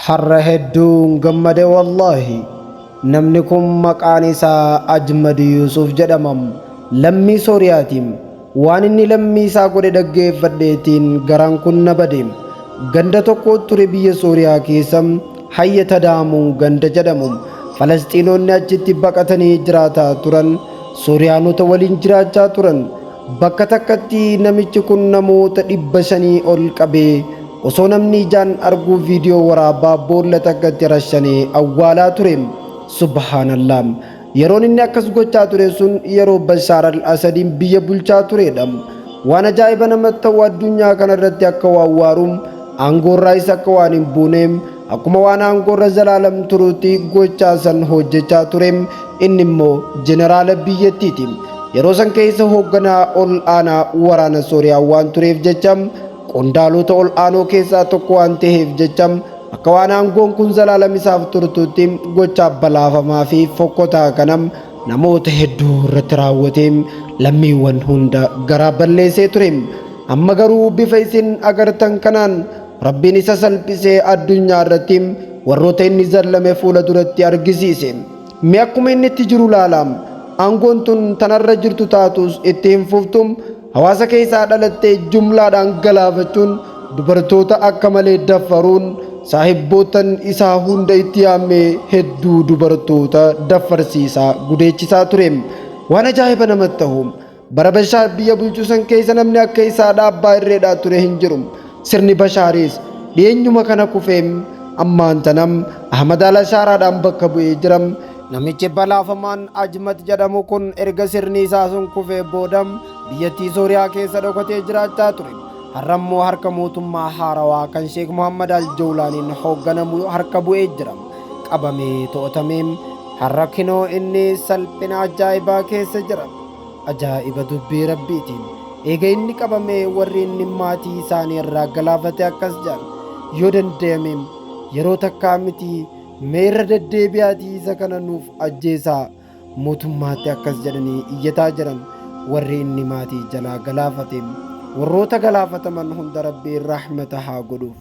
har'a hedduun gammade wallaahi. Namni kun maqaan isaa Ajmad Yuusuf jedhamam. Lammii Sooriyaatiin waan inni lammii isaa godhe dhaggeeffadheetiin garaan kun na badeem. Ganda tokko ture biyya Sooriyaa keessa Hayya Tadaamuun ganda jedhamu. Falasxiinonni achitti baqatanii jiraataa turan. Sooriyaanota waliin jiraachaa turan. Bakka takkatti namichi kun namoota 500 ol qabee osoo namni ijaan arguu viidiyoo waraabaa boolla takkatti rashanee awwaalaa ture. Subhaanallah. Yeroon inni akkas gochaa ture sun yeroo Bashaar al-Asadiin biyya bulchaa turedha. Waan ajaa'iba namatti ta'u addunyaa kanarratti akka waan waaruun aangoorraa isa akka waan hin buuneem akkuma waan aangoorra zalaalam turuutti gochaa san hojjechaa tureem. Inni immoo jeneraala biyyattiiti. Yeroo san keessa hoogganaa ol aanaa waraana Sooriyaa waan tureef jecha qondaalota ol aanoo keessaa tokko waan ta'eef jecha akka waan aangoon kun zalaalam isaaf turtuutti gochaa balaafamaa fi fokkotaa kanam namoota hedduu irratti raawwatee lammiiwwan hunda garaa balleessee ture. Amma garuu bifa isin agartan kanaan Rabbiin isa salphisee addunyaa irratti warroota inni zallame fuula duratti argisiise. Mee akkuma inni itti jiru laalaam. Aangoon tun tanarra jirtu taatus itti hin fuftum. Hawaasa keessaa dhalattee jumlaadhaan galaafachuun dubartoota akka malee daffaruun saahibbootan isaa hunda itti yaamee hedduu dubartoota daffarsiisaa gudeechisaa ture. Waan ajaa'iba namatti ta'u bara Bashaar biyya bulchuu san keessa namni akka isaa dhaabbaa irreedhaa ture hin jiru. Sirni Bashaaris dhiyeenyuma kana kufeem ammaan tanam Ahmad al-Shaaraadhaan bakka bu'ee jiram. Namichi balaafamaan Ajmad jedhamu kun erga sirni isaa sun kufee boodam biyyattii Sooriyaa keessa dhokatee jiraachaa ture. Har'a immoo harka mootummaa haarawaa kan Sheek Muhammad Al-Jawlaaniin hoogganamu harka bu'ee jira. Qabamee to'atameem har'a kinoo inni salphina ajaa'ibaa keessa jira. Ajaa'iba dubbii Rabbiitiin. Eega inni qabamee warri inni maatii isaanii irraa galaafate akkas jedhan yoo danda'ameem yeroo takkaa miti meerra deddeebi'aatii isa kana nuuf ajjeesaa mootummaatti akkas jedhanii iyyataa jiran. Warri inni maatii jalaa galaafateem warroota galaafataman hunda Rabbiin rahmata haa godhuuf.